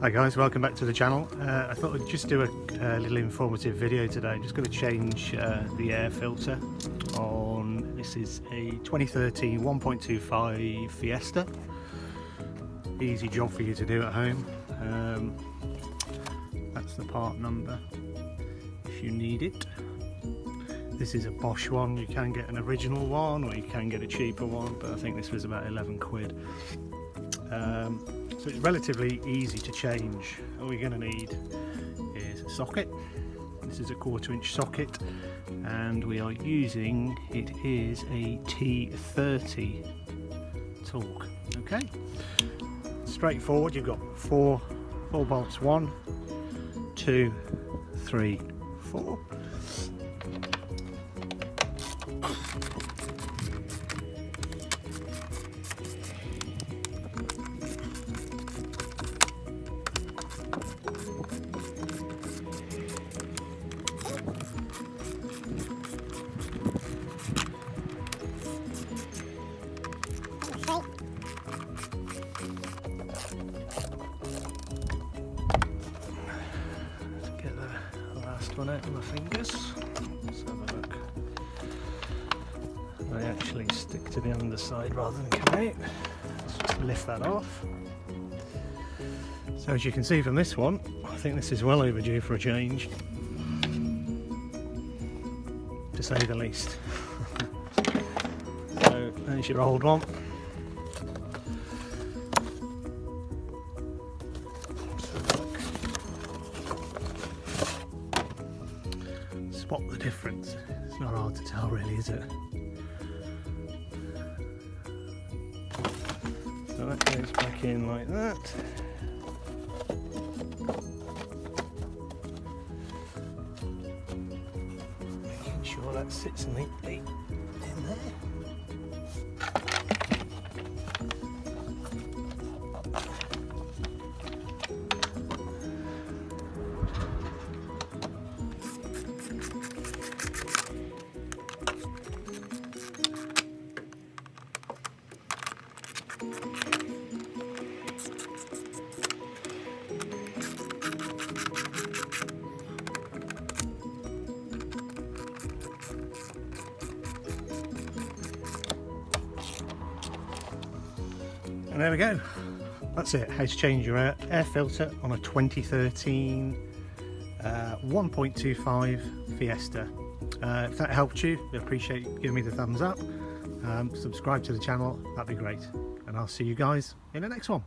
Hi guys, welcome back to the channel. I thought I'd just do a little informative video today. I'm just going to change the air filter on, this is a 2013 1.25 Fiesta. Easy job for you to do at home. That's the part number if you need it. This is a Bosch one. You can get an original one or you can get a cheaper one, but I think this was about 11 quid. So it's relatively easy to change. All you're going to need is a socket. This is a 1/4 inch socket and we are using, it is a T30 torque. Okay, straightforward. You've got four bolts, 1, 2, 3, 4. Get the last one out of my fingers. Let's have a look. They actually stick to the underside rather than come out. Let's just lift that off. So as you can see from this one, I think this is well overdue for a change, to say the least. So there's your old one. Spot the difference. It's not hard to tell really, is it? So that goes back in like that. Making sure that sits neatly in there. And there we go. That's it. How to change your air filter on a 2013 1.25 Fiesta. If that helped you, I appreciate you giving me the thumbs up. Subscribe to the channel, that'd be great. And I'll see you guys in the next one.